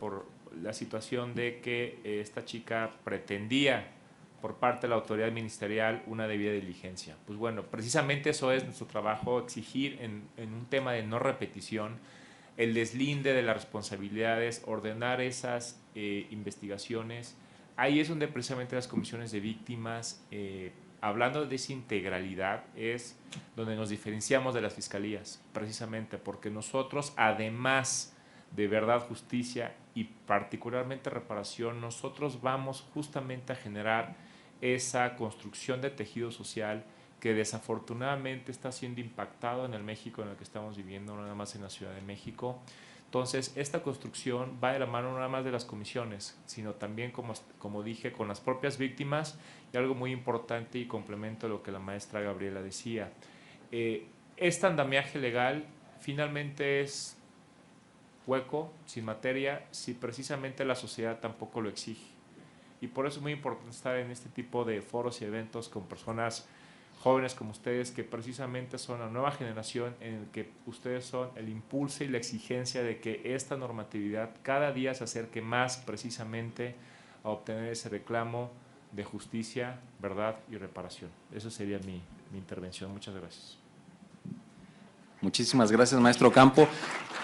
por la situación de que esta chica pretendía por parte de la autoridad ministerial una debida diligencia. Pues bueno, precisamente eso es nuestro trabajo, exigir en un tema de no repetición el deslinde de las responsabilidades, ordenar esas investigaciones. Ahí es donde precisamente las comisiones de víctimas, hablando de esa integralidad, es donde nos diferenciamos de las fiscalías, precisamente porque nosotros, además de verdad, justicia y particularmente reparación, nosotros vamos justamente a generar esa construcción de tejido social que desafortunadamente está siendo impactado en el México en el que estamos viviendo, no nada más en la Ciudad de México. Entonces, esta construcción va de la mano no nada más de las comisiones, sino también, como dije, con las propias víctimas, y algo muy importante y complemento a lo que la maestra Gabriela decía. Este andamiaje legal finalmente es hueco, sin materia, si precisamente la sociedad tampoco lo exige. Y por eso es muy importante estar en este tipo de foros y eventos con personas jóvenes como ustedes, que precisamente son la nueva generación en el que ustedes son el impulso y la exigencia de que esta normatividad cada día se acerque más precisamente a obtener ese reclamo de justicia, verdad y reparación. Esa sería mi intervención. Muchas gracias. Muchísimas gracias, maestro Campo.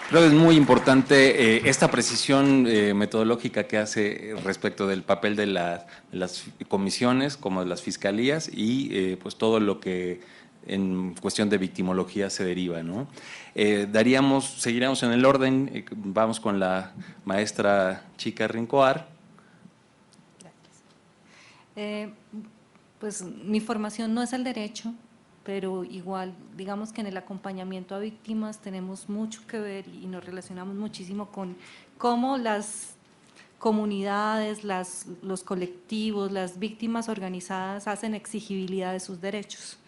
Creo que es muy importante esta precisión metodológica que hace respecto del papel de las comisiones, como de las fiscalías, y pues todo lo que en cuestión de victimología se deriva, ¿no? Seguiríamos en el orden, vamos con la maestra Chica Rincoar. Gracias. Pues mi formación no es el derecho, pero igual, digamos que en el acompañamiento a víctimas tenemos mucho que ver y nos relacionamos muchísimo con cómo las comunidades, los colectivos, las víctimas organizadas hacen exigibilidad de sus derechos.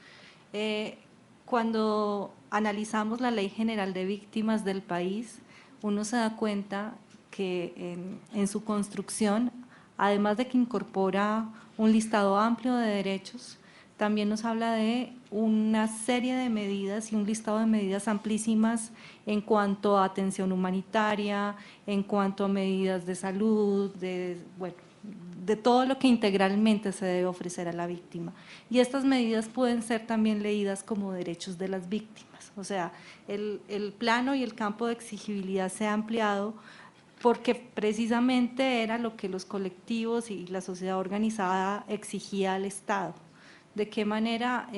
Cuando analizamos la Ley General de Víctimas del país, uno se da cuenta que en su construcción, además de que incorpora un listado amplio de derechos, también nos habla de una serie de medidas y un listado de medidas amplísimas en cuanto a atención humanitaria, en cuanto a medidas de salud, de todo lo que integralmente se debe ofrecer a la víctima. Y estas medidas pueden ser también leídas como derechos de las víctimas. O sea, el plano y el campo de exigibilidad se ha ampliado porque precisamente era lo que los colectivos y la sociedad organizada exigía al Estado. De qué manera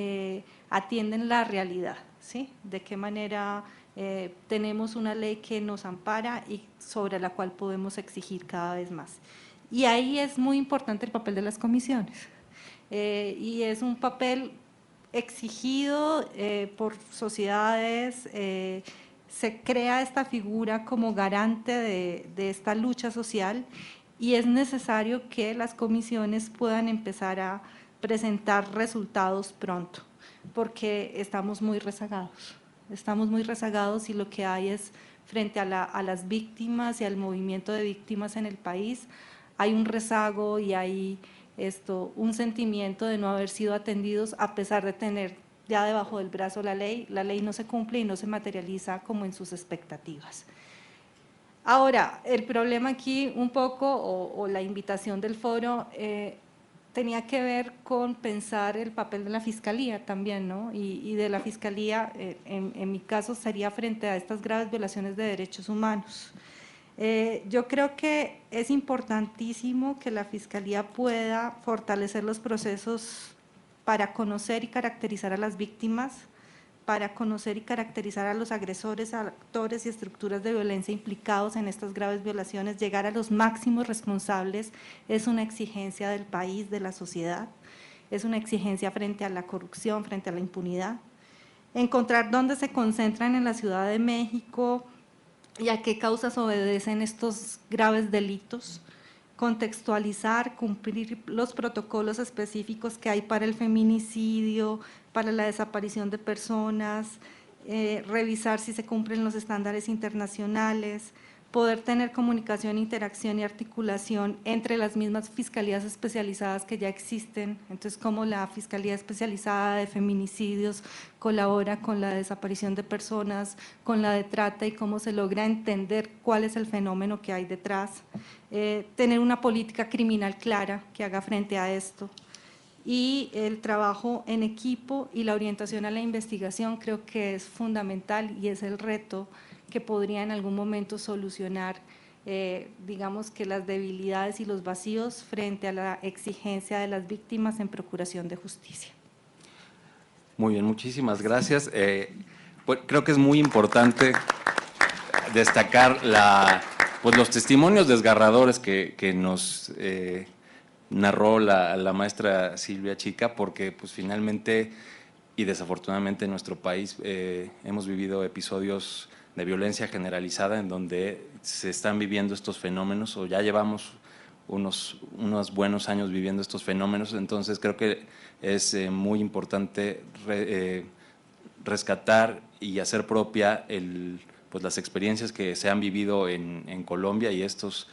atienden la realidad, ¿sí? De qué manera tenemos una ley que nos ampara y sobre la cual podemos exigir cada vez más. Y ahí es muy importante el papel de las comisiones. Y es un papel exigido por sociedades, se crea esta figura como garante de esta lucha social y es necesario que las comisiones puedan empezar a presentar resultados pronto, porque estamos muy rezagados y lo que hay es, frente a las víctimas y al movimiento de víctimas en el país, hay un rezago y hay un sentimiento de no haber sido atendidos a pesar de tener ya debajo del brazo la ley no se cumple y no se materializa como en sus expectativas. Ahora, el problema aquí un poco, o la invitación del foro, tenía que ver con pensar el papel de la Fiscalía también, ¿no? Y de la Fiscalía, en mi caso, sería frente a estas graves violaciones de derechos humanos. Yo creo que es importantísimo que la Fiscalía pueda fortalecer los procesos para conocer y caracterizar a las víctimas, para conocer y caracterizar a los agresores, a actores y estructuras de violencia implicados en estas graves violaciones. Llegar a los máximos responsables es una exigencia del país, de la sociedad, es una exigencia frente a la corrupción, frente a la impunidad. Encontrar dónde se concentran en la Ciudad de México y a qué causas obedecen estos graves delitos, contextualizar, cumplir los protocolos específicos que hay para el feminicidio, para la desaparición de personas, revisar si se cumplen los estándares internacionales, poder tener comunicación, interacción y articulación entre las mismas fiscalías especializadas que ya existen. Entonces, cómo la Fiscalía Especializada de Feminicidios colabora con la desaparición de personas, con la de trata, y cómo se logra entender cuál es el fenómeno que hay detrás. Tener una política criminal clara que haga frente a esto. Y el trabajo en equipo y la orientación a la investigación creo que es fundamental y es el reto que podría en algún momento solucionar, digamos que las debilidades y los vacíos frente a la exigencia de las víctimas en procuración de justicia. Muy bien, muchísimas gracias. Pues creo que es muy importante destacar pues los testimonios desgarradores que nos narró la maestra Silvia Chica, porque pues finalmente y desafortunadamente en nuestro país hemos vivido episodios de violencia generalizada en donde se están viviendo estos fenómenos, o ya llevamos unos buenos años viviendo estos fenómenos. Entonces creo que es muy importante rescatar y hacer propia pues las experiencias que se han vivido en Colombia, y estos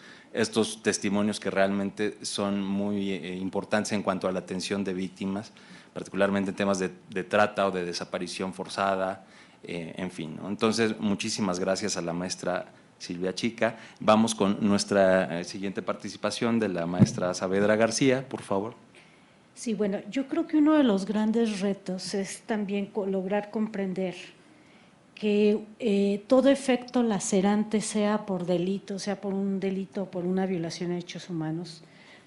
testimonios que realmente son muy importantes en cuanto a la atención de víctimas, particularmente en temas de trata o de desaparición forzada, en fin, ¿no? Entonces, muchísimas gracias a la maestra Silvia Chica. Vamos con nuestra siguiente participación de la maestra Saavedra García, por favor. Sí, bueno, yo creo que uno de los grandes retos es también lograr comprender que todo efecto lacerante, sea por delito, sea por un delito o por una violación de derechos humanos,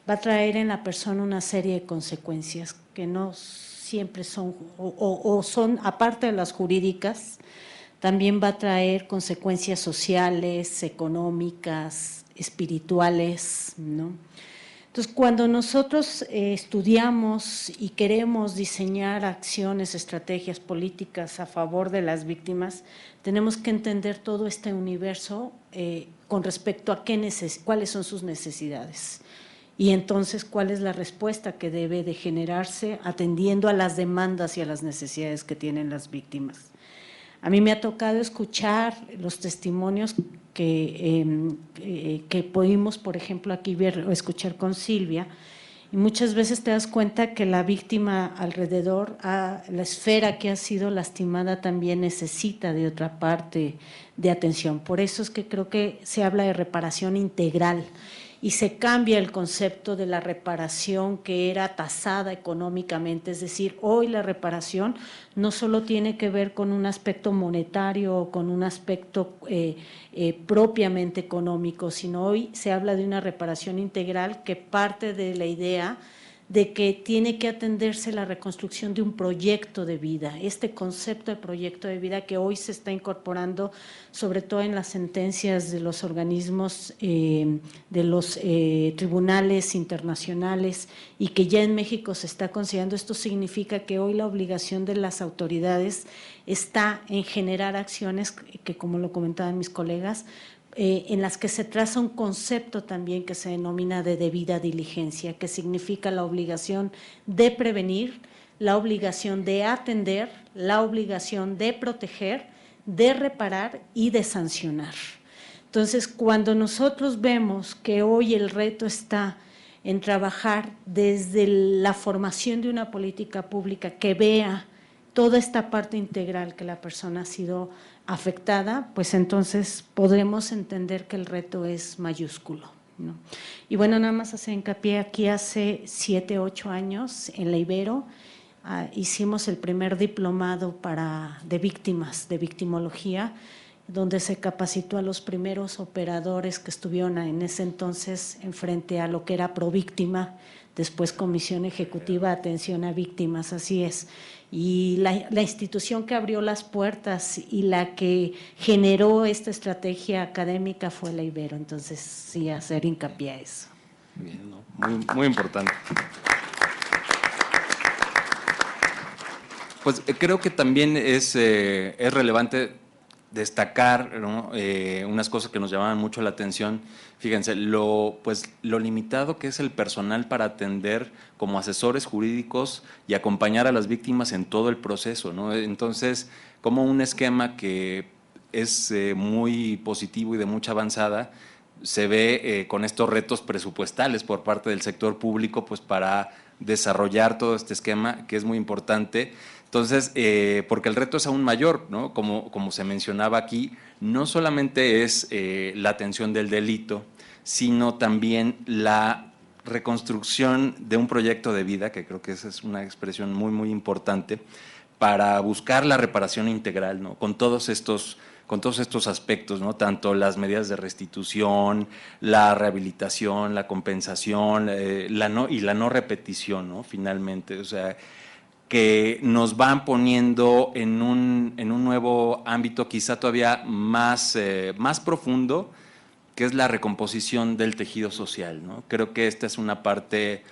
va a traer en la persona una serie de consecuencias que no siempre son, o son, aparte de las jurídicas, también va a traer consecuencias sociales, económicas, espirituales, ¿no? Entonces, cuando nosotros estudiamos y queremos diseñar acciones, estrategias políticas a favor de las víctimas, tenemos que entender todo este universo con respecto a cuáles son sus necesidades. Y entonces, ¿cuál es la respuesta que debe de generarse atendiendo a las demandas y a las necesidades que tienen las víctimas? A mí me ha tocado escuchar los testimonios que pudimos, por ejemplo, aquí ver o escuchar con Silvia, y muchas veces te das cuenta que la víctima alrededor, la esfera que ha sido lastimada también necesita de otra parte de atención. Por eso es que creo que se habla de reparación integral, y se cambia el concepto de la reparación que era tasada económicamente, es decir, hoy la reparación no solo tiene que ver con un aspecto monetario o con un aspecto propiamente económico, sino hoy se habla de una reparación integral que parte de la idea de que tiene que atenderse la reconstrucción de un proyecto de vida, este concepto de proyecto de vida que hoy se está incorporando sobre todo en las sentencias de los organismos, de los tribunales internacionales, y que ya en México se está considerando. Esto significa que hoy la obligación de las autoridades está en generar acciones que, como lo comentaban mis colegas, en las que se traza un concepto también que se denomina de debida diligencia, que significa la obligación de prevenir, la obligación de atender, la obligación de proteger, de reparar y de sancionar. Entonces, cuando nosotros vemos que hoy el reto está en trabajar desde la formación de una política pública que vea toda esta parte integral que la persona ha sido afectada, pues entonces podremos entender que el reto es mayúsculo, ¿no? Y bueno, nada más hacer hincapié, aquí hace 7, 8 años en la Ibero hicimos el primer diplomado de víctimas, de victimología, donde se capacitó a los primeros operadores que estuvieron en ese entonces en frente a lo que era Províctima, después Comisión Ejecutiva de Atención a Víctimas, así es. Y la institución que abrió las puertas y la que generó esta estrategia académica fue la Ibero. Entonces, sí, hacer hincapié a eso. Bien, ¿no? Muy, muy importante. Pues creo que también es relevante destacar, ¿no? Unas cosas que nos llamaban mucho la atención. Fíjense, lo limitado que es el personal para atender como asesores jurídicos y acompañar a las víctimas en todo el proceso, ¿no? Entonces, como un esquema que es muy positivo y de mucha avanzada, se ve con estos retos presupuestales por parte del sector público, pues para desarrollar todo este esquema que es muy importante. Entonces, porque el reto es aún mayor, ¿no? Como se mencionaba aquí, no solamente es la atención del delito, sino también la reconstrucción de un proyecto de vida, que creo que esa es una expresión muy, muy importante, para buscar la reparación integral, ¿no? Con todos estos aspectos, ¿no? Tanto las medidas de restitución, la rehabilitación, la compensación, la no repetición, ¿no? Finalmente, o sea, que nos van poniendo en un nuevo ámbito quizá todavía más profundo, que es la recomposición del tejido social, ¿no? Creo que esta es una parte,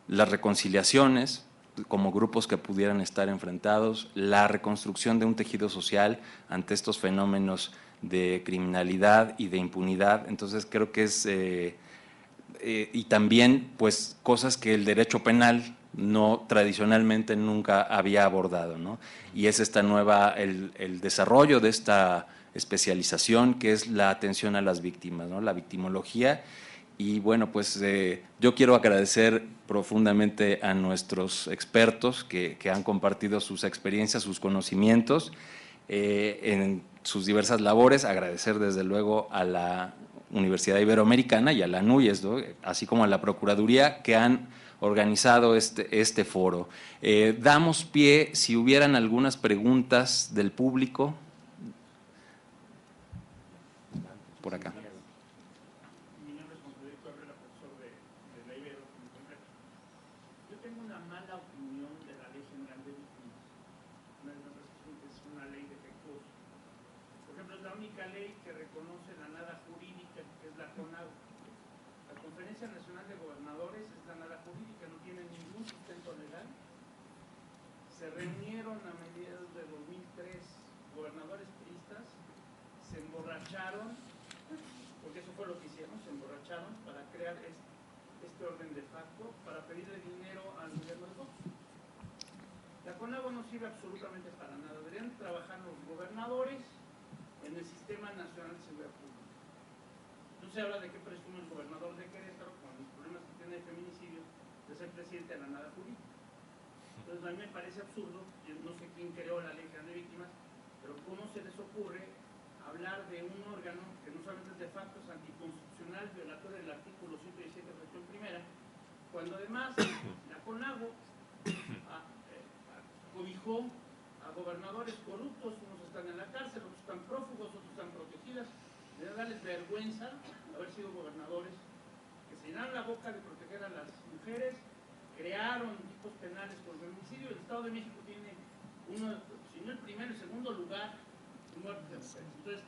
las reconciliaciones como grupos que pudieran estar enfrentados, la reconstrucción de un tejido social ante estos fenómenos de criminalidad y de impunidad. Entonces creo que es, y también pues cosas que el derecho penal no tradicionalmente nunca había abordado, ¿no? Y es esta nueva, el desarrollo de esta especialización que es la atención a las víctimas, ¿no? La victimología. Y bueno, pues yo quiero agradecer profundamente a nuestros expertos que han compartido sus experiencias, sus conocimientos en sus diversas labores, agradecer desde luego a la Universidad Iberoamericana y a la NUYES, ¿no? Así como a la Procuraduría que han organizado este foro. Damos pie, si hubieran algunas preguntas del público, por acá. Mi nombre es Juan Federico Herrera, profesor de la Ibero. Yo tengo una mala opinión de la Ley General de Víctimas. Me parece que es una ley defectuosa. Por ejemplo, es la única ley que reconoce la nada jurídica, que es la CONAGO. La Conferencia Nacional de Gobernadores es la nada jurídica, no tiene ningún sustento legal. Se reunieron a mediados de 2003 gobernadores priistas, se emborracharon, porque eso fue lo que hicieron, se emborracharon para crear este orden de facto, para pedirle dinero al gobierno de Fox. La CONAGO no sirve absolutamente para nada, deberían trabajar los gobernadores en el Sistema Nacional de Seguridad Pública. No se habla de qué presume el gobernador de Querétaro, con los problemas que tiene de feminicidio, de ser presidente de la nada jurídica. Entonces a mí me parece absurdo, yo no sé quién creó la Ley General de Víctimas, pero cómo se les ocurre hablar de un órgano que no solamente es de facto, es anticonstitucional, violatorio del artículo 117, fracción primera, cuando además la CONAGO cobijó a gobernadores corruptos, unos están en la cárcel, otros están prófugos, otros están protegidas. Debe darles vergüenza haber sido gobernadores que se llenaron la boca de proteger a las mujeres, crearon tipos penales por feminicidio. El Estado de México tiene uno, si no el primero, el segundo lugar en muertes de mujeres. Entonces,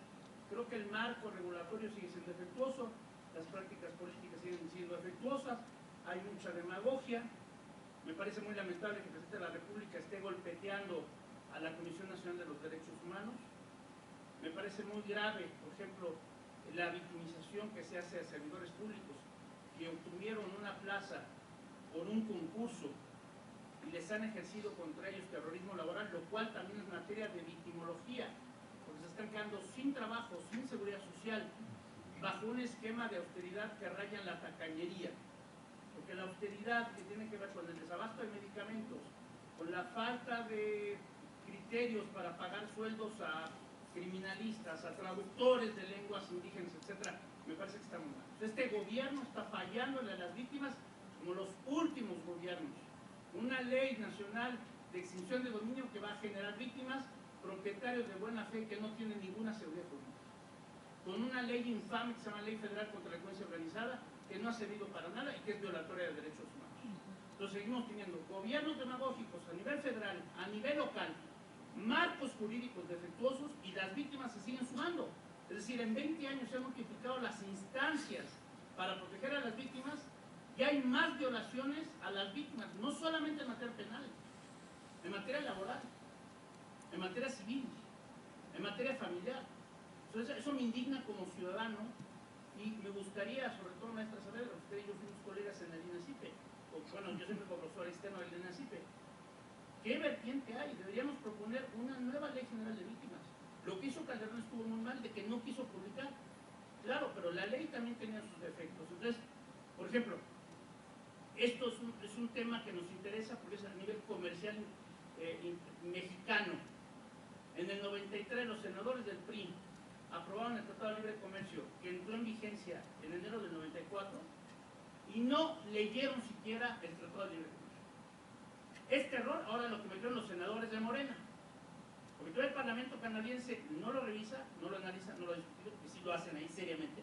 creo que el marco regulatorio sigue siendo defectuoso, las prácticas políticas siguen siendo defectuosas, hay mucha demagogia. Me parece muy lamentable que el presidente de la República esté golpeteando a la Comisión Nacional de los Derechos Humanos. Me parece muy grave, por ejemplo, la victimización que se hace a servidores públicos que obtuvieron una plaza por un concurso y les han ejercido contra ellos terrorismo laboral, lo cual también es materia de victimología, porque se están quedando sin trabajo, sin seguridad social, bajo un esquema de austeridad que raya en la tacañería. Porque la austeridad que tiene que ver con el desabasto de medicamentos, con la falta de criterios para pagar sueldos a criminalistas, a traductores de lenguas indígenas, etcétera, me parece que está muy mal. Este gobierno está fallándole a las víctimas como los últimos gobiernos. Una ley nacional de extinción de dominio que va a generar víctimas, propietarios de buena fe que no tienen ninguna seguridad jurídica. Con una ley infame que se llama Ley Federal contra la Delincuencia Organizada, que no ha servido para nada y que es violatoria de derechos humanos. Entonces seguimos teniendo gobiernos demagógicos a nivel federal, a nivel local, marcos jurídicos defectuosos y las víctimas se siguen sumando. Es decir, en 20 años se han multiplicado las instancias para proteger a las víctimas y hay más violaciones a las víctimas, no solamente en materia penal, en materia laboral, en materia civil, en materia familiar. Entonces eso me indigna como ciudadano y me gustaría, sobre todo maestra Saavedra, usted y yo fuimos colegas en el INACIPE, bueno, yo siempre como profesor externo del INACIPE. ¿Qué vertiente hay? Deberíamos proponer una nueva ley general de víctimas, Lo que hizo Calderón estuvo muy mal, de que no quiso publicar. Claro, pero la ley también tenía sus defectos. Entonces, por ejemplo, esto es un tema que nos interesa porque es a nivel comercial mexicano. En el 93 los senadores del PRI aprobaron el Tratado de Libre Comercio, que entró en vigencia en enero del 94, y no leyeron siquiera el Tratado de Libre Comercio. Este error ahora lo cometieron los senadores de Morena, porque todo el Parlamento canadiense no lo revisa, no lo analiza, no lo ha discutido, que sí lo hacen ahí seriamente,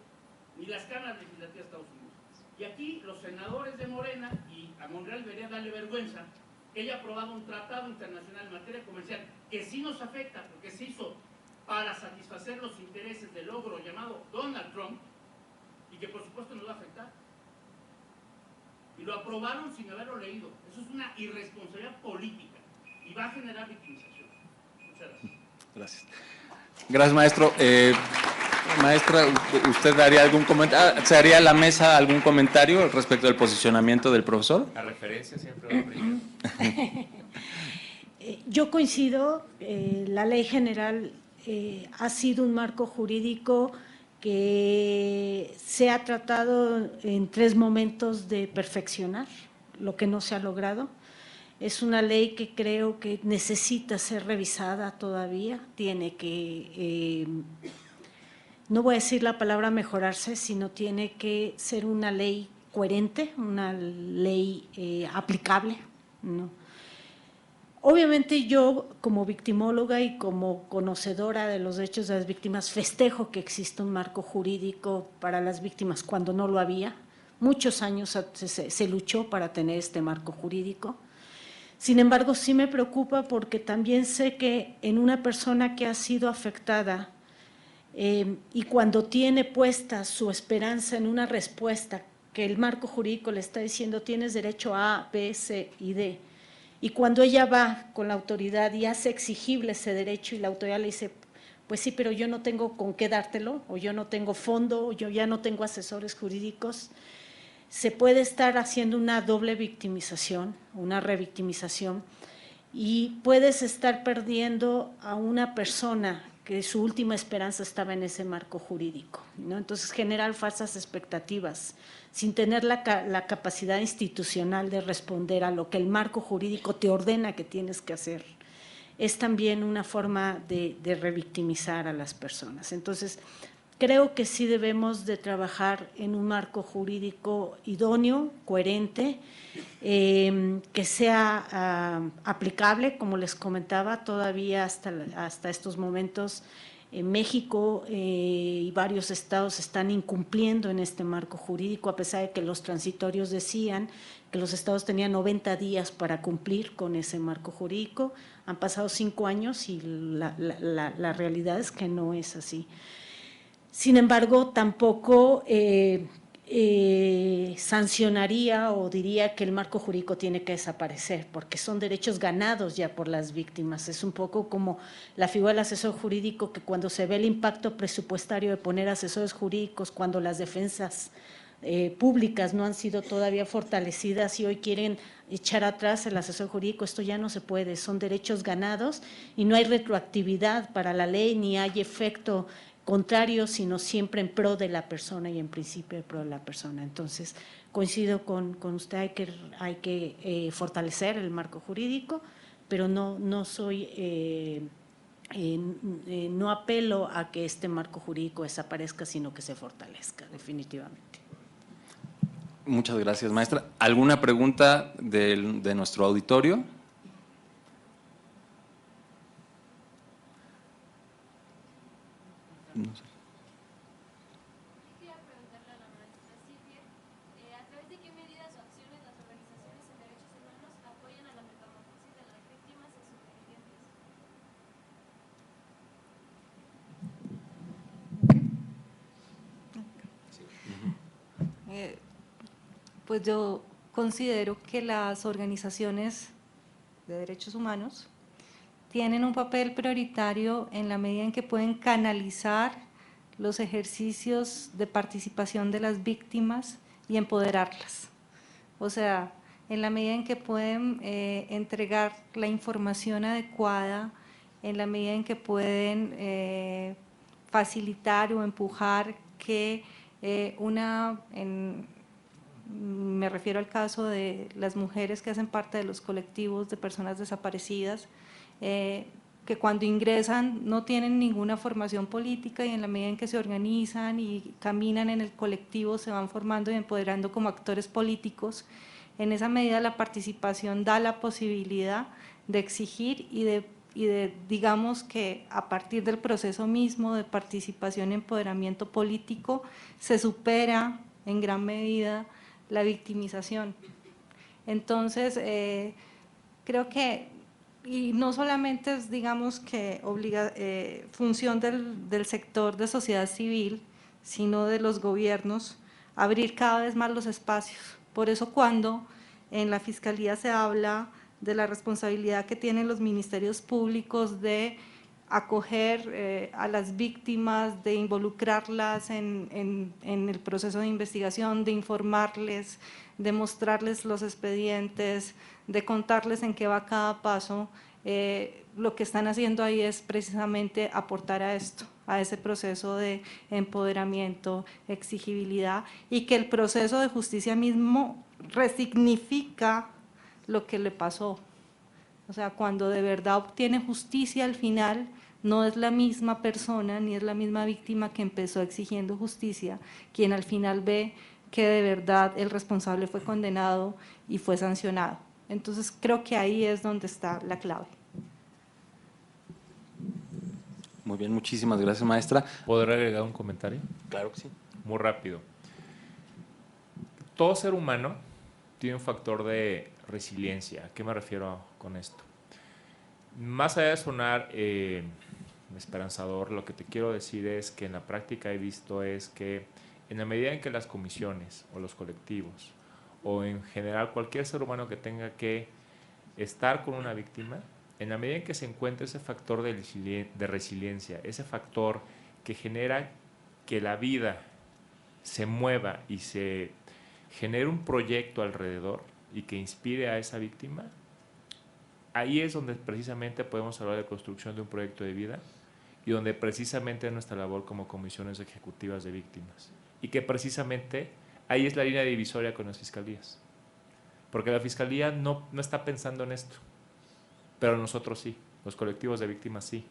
ni las cámaras legislativas de Estados Unidos. Y aquí los senadores de Morena, y a Monreal debería darle vergüenza, que haya aprobado un tratado internacional en materia comercial que sí nos afecta, porque se hizo para satisfacer los intereses del ogro llamado Donald Trump, y que por supuesto nos va a afectar. Y lo aprobaron sin haberlo leído. Eso es una irresponsabilidad política y va a generar victimización. Muchas gracias. Gracias. Gracias, maestro. Maestra, ¿usted haría algún comentario? ¿Se haría a la mesa algún comentario respecto del posicionamiento del profesor? La referencia siempre va primero. Yo coincido, la ley general ha sido un marco jurídico que se ha tratado en 3 momentos de perfeccionar, lo que no se ha logrado. Es una ley que creo que necesita ser revisada todavía, tiene que, no voy a decir la palabra mejorarse, sino tiene que ser una ley coherente, una ley aplicable, ¿no? Obviamente yo, como victimóloga y como conocedora de los derechos de las víctimas, festejo que exista un marco jurídico para las víctimas cuando no lo había. Muchos años se luchó para tener este marco jurídico. Sin embargo, sí me preocupa porque también sé que en una persona que ha sido afectada y cuando tiene puesta su esperanza en una respuesta que el marco jurídico le está diciendo tienes derecho a A, B, C y D, y cuando ella va con la autoridad y hace exigible ese derecho y la autoridad le dice, pues sí, pero yo no tengo con qué dártelo, o yo no tengo fondo, o yo ya no tengo asesores jurídicos, se puede estar haciendo una doble victimización, una revictimización, y puedes estar perdiendo a una persona que su última esperanza estaba en ese marco jurídico, ¿no? Entonces, generar falsas expectativas, sin tener la capacidad institucional de responder a lo que el marco jurídico te ordena que tienes que hacer, es también una forma de revictimizar a las personas. Entonces, creo que sí debemos de trabajar en un marco jurídico idóneo, coherente, que sea aplicable, como les comentaba, todavía hasta estos momentos México y varios estados están incumpliendo en este marco jurídico, a pesar de que los transitorios decían que los estados tenían 90 días para cumplir con ese marco jurídico. Han pasado 5 años y la realidad es que no es así. Sin embargo, tampoco sancionaría o diría que el marco jurídico tiene que desaparecer, porque son derechos ganados ya por las víctimas. Es un poco como la figura del asesor jurídico, que cuando se ve el impacto presupuestario de poner asesores jurídicos, cuando las defensas públicas no han sido todavía fortalecidas y hoy quieren echar atrás el asesor jurídico, esto ya no se puede, son derechos ganados y no hay retroactividad para la ley ni hay efecto contrario, sino siempre en pro de la persona y en principio en pro de la persona. Entonces, coincido con usted, hay que fortalecer el marco jurídico, pero no soy, no apelo a que este marco jurídico desaparezca, sino que se fortalezca, definitivamente. Muchas gracias, maestra. ¿Alguna pregunta de nuestro auditorio? No sé. Quería preguntarle a la maestra Silvia, ¿a través de qué medidas o acciones las organizaciones en derechos humanos apoyan a la metamorfosis de las víctimas y supervivientes? Pues yo considero que las organizaciones de derechos humanos tienen un papel prioritario en la medida en que pueden canalizar los ejercicios de participación de las víctimas y empoderarlas. O sea, en la medida en que pueden entregar la información adecuada en la medida en que pueden facilitar o empujar que me refiero al caso de las mujeres que hacen parte de los colectivos de personas desaparecidas, que cuando ingresan no tienen ninguna formación política y en la medida en que se organizan y caminan en el colectivo se van formando y empoderando como actores políticos. En esa medida la participación da la posibilidad de exigir y de digamos que a partir del proceso mismo de participación y empoderamiento político se supera en gran medida la victimización. Entonces, creo que, y no solamente es, digamos que, función del sector de sociedad civil, sino de los gobiernos, abrir cada vez más los espacios. Por eso cuando en la Fiscalía se habla de la responsabilidad que tienen los ministerios públicos de acoger a las víctimas, de involucrarlas en el proceso de investigación, de informarles, de mostrarles los expedientes, de contarles en qué va cada paso, lo que están haciendo ahí es precisamente aportar a esto, a ese proceso de empoderamiento, exigibilidad, y que el proceso de justicia mismo resignifica lo que le pasó. O sea, cuando de verdad obtiene justicia al final, no es la misma persona ni es la misma víctima que empezó exigiendo justicia, quien al final ve que de verdad el responsable fue condenado y fue sancionado. Entonces creo que ahí es donde está la clave. Muy bien, muchísimas gracias, maestra. ¿Podré agregar un comentario? Claro que sí. Muy rápido. Todo ser humano tiene un factor de resiliencia. ¿A qué me refiero con esto? Más allá de sonar esperanzador, lo que te quiero decir es que en la práctica he visto es que en la medida en que las comisiones o los colectivos o en general cualquier ser humano que tenga que estar con una víctima, en la medida en que se encuentre ese factor de resiliencia, ese factor que genera que la vida se mueva y se genere un proyecto alrededor y que inspire a esa víctima, ahí es donde precisamente podemos hablar de construcción de un proyecto de vida y donde precisamente es nuestra labor como comisiones ejecutivas de víctimas. Y que precisamente ahí es la línea divisoria con las fiscalías. Porque la fiscalía no está pensando en esto, pero nosotros sí, los colectivos de víctimas sí.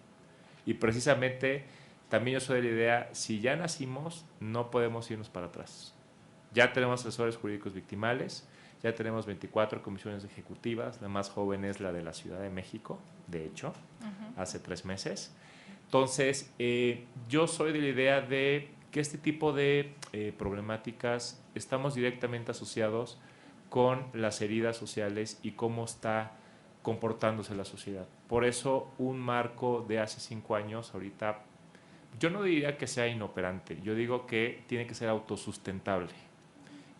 Y precisamente también yo soy de la idea, si ya nacimos, no podemos irnos para atrás. Ya tenemos asesores jurídicos victimales, ya tenemos 24 comisiones ejecutivas, la más joven es la de la Ciudad de México, de hecho, hace 3 meses. Entonces, yo soy de la idea de que este tipo de problemáticas estamos directamente asociados con las heridas sociales y cómo está comportándose la sociedad. Por eso un marco de hace 5 años, ahorita, yo no diría que sea inoperante, yo digo que tiene que ser autosustentable.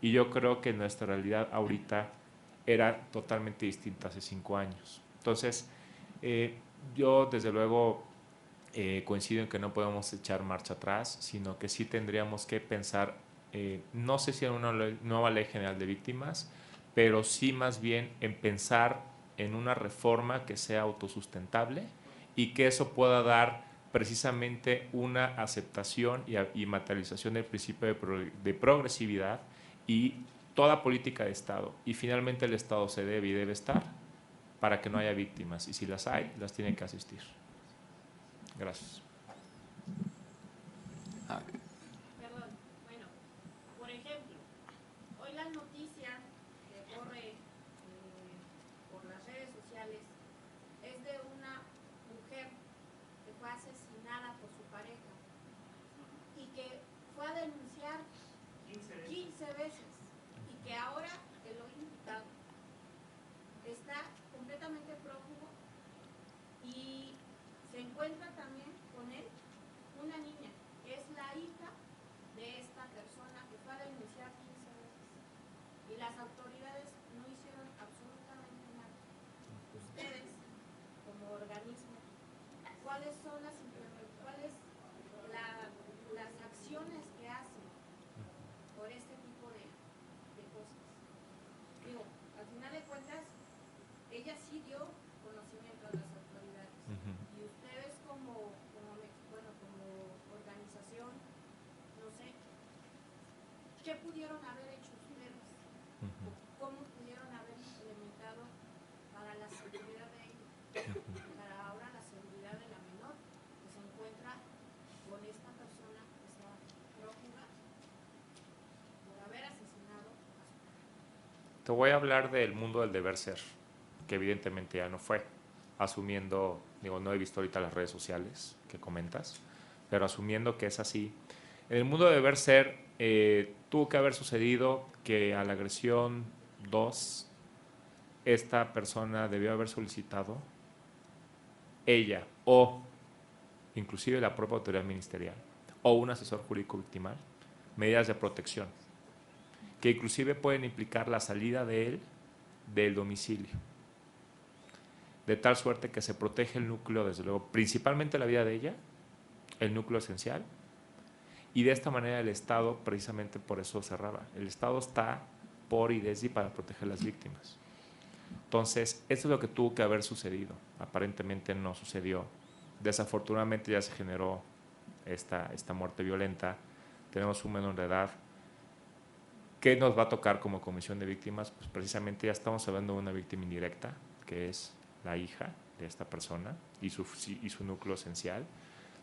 Y yo creo que nuestra realidad ahorita era totalmente distinta hace 5 años. Entonces, yo desde luego coincido en que no podemos echar marcha atrás, sino que sí tendríamos que pensar, no sé si en una nueva ley general de víctimas, pero sí más bien en pensar en una reforma que sea autosustentable y que eso pueda dar precisamente una aceptación y materialización del principio de progresividad y toda política de Estado. Y finalmente el Estado se debe y debe estar para que no haya víctimas. Y si las hay, las tiene que asistir. Gracias. Perdón, bueno, por ejemplo, hoy la noticia que corre por las redes sociales es de una mujer que fue asesinada por su pareja y que fue a denunciar 15 veces y que ahora el hoy imputado está completamente prófugo y se encuentra también con él una niña que es la hija de esta persona que fue a denunciar 15 veces y las autoridades no hicieron absolutamente nada. Ustedes, como organismo, ¿cuáles son las acciones que hacen por este tipo de cosas? Digo, al final de cuentas, ella sí dio conocimiento a las autoridades y ustedes te voy a hablar del mundo del deber ser, que evidentemente ya no fue, asumiendo, digo, no he visto ahorita las redes sociales que comentas, pero asumiendo que es así. En el mundo de deber ser, tuvo que haber sucedido que a la agresión 2, esta persona debió haber solicitado, ella o inclusive la propia autoridad ministerial o un asesor jurídico victimal, medidas de protección, que inclusive pueden implicar la salida de él del domicilio, de tal suerte que se protege el núcleo, desde luego, principalmente la vida de ella, el núcleo esencial, y de esta manera el Estado, precisamente por eso cerraba, el Estado está por y desde y para proteger a las víctimas. Entonces, eso es lo que tuvo que haber sucedido, aparentemente no sucedió, desafortunadamente ya se generó esta muerte violenta, tenemos un menor de edad. ¿Qué nos va a tocar como comisión de víctimas? Pues precisamente ya estamos hablando de una víctima indirecta, que es la hija de esta persona y su núcleo esencial.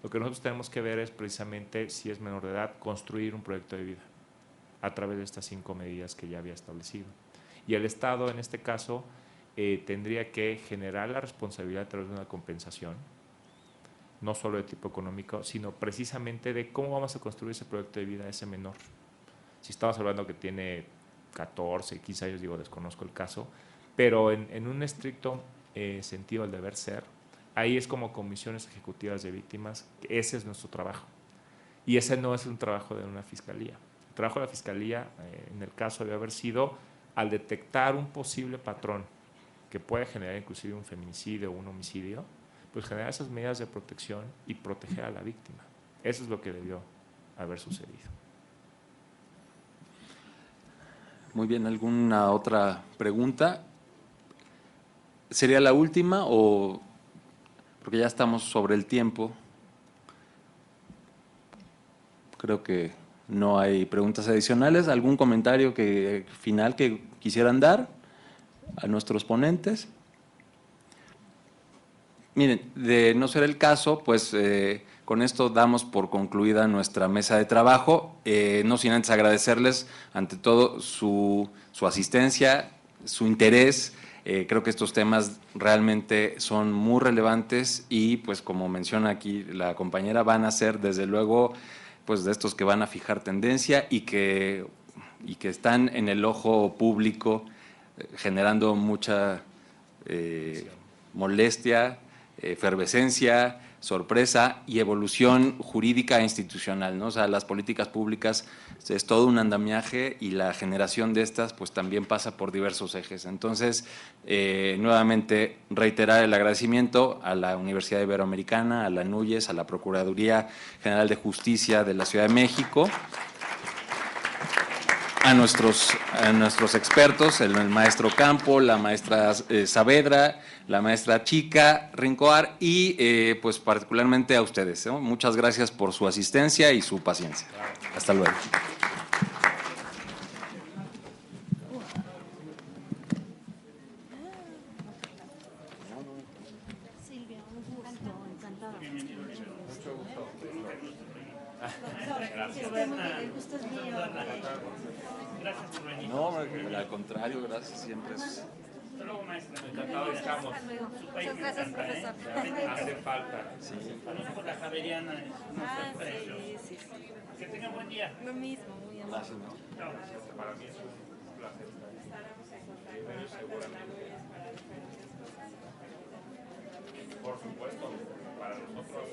Lo que nosotros tenemos que ver es precisamente, si es menor de edad, construir un proyecto de vida a través de estas 5 medidas que ya había establecido. Y el Estado, en este caso, tendría que generar la responsabilidad a través de una compensación, no solo de tipo económico, sino precisamente de cómo vamos a construir ese proyecto de vida a ese menor. Si estamos hablando que tiene 14, 15 años, digo, desconozco el caso, pero en un estricto sentido del deber ser, ahí es como comisiones ejecutivas de víctimas, que ese es nuestro trabajo. Y ese no es un trabajo de una fiscalía. El trabajo de la fiscalía, en el caso debe haber sido, al detectar un posible patrón que puede generar inclusive un feminicidio o un homicidio, pues generar esas medidas de protección y proteger a la víctima. Eso es lo que debió haber sucedido. Muy bien, ¿alguna otra pregunta? ¿Sería la última o...? Porque ya estamos sobre el tiempo. Creo que no hay preguntas adicionales. ¿Algún comentario final que quisieran dar a nuestros ponentes? Miren, de no ser el caso, pues con esto damos por concluida nuestra mesa de trabajo, no sin antes agradecerles ante todo su asistencia, su interés. Creo que estos temas realmente son muy relevantes y pues como menciona aquí la compañera, van a ser desde luego pues de estos que van a fijar tendencia y que están en el ojo público generando mucha molestia, efervescencia, sorpresa y evolución jurídica e institucional, ¿no? O sea, las políticas públicas es todo un andamiaje y la generación de estas pues también pasa por diversos ejes. Entonces, nuevamente reiterar el agradecimiento a la Universidad Iberoamericana, a la NUYES, a la Procuraduría General de Justicia de la Ciudad de México, a nuestros expertos, el maestro Campo, la maestra Saavedra, la maestra Chica Rincoar y pues particularmente a ustedes, ¿no? Muchas gracias por su asistencia y su paciencia. Hasta luego. Silvia, un gusto, encantada. El gusto es mío. Gracias por venir. No, al contrario, gracias, siempre es… Hasta luego, maestra. Encantado estamos. Hasta luego. Su país Muchas me gracias, encanta, profesor. Hace falta. Conozco la Javeriana, es un precioso. Sí. Que tengan buen día. Lo mismo, muy amable. Gracias, ¿no? Chao. Para mí es un placer. Por supuesto, para nosotros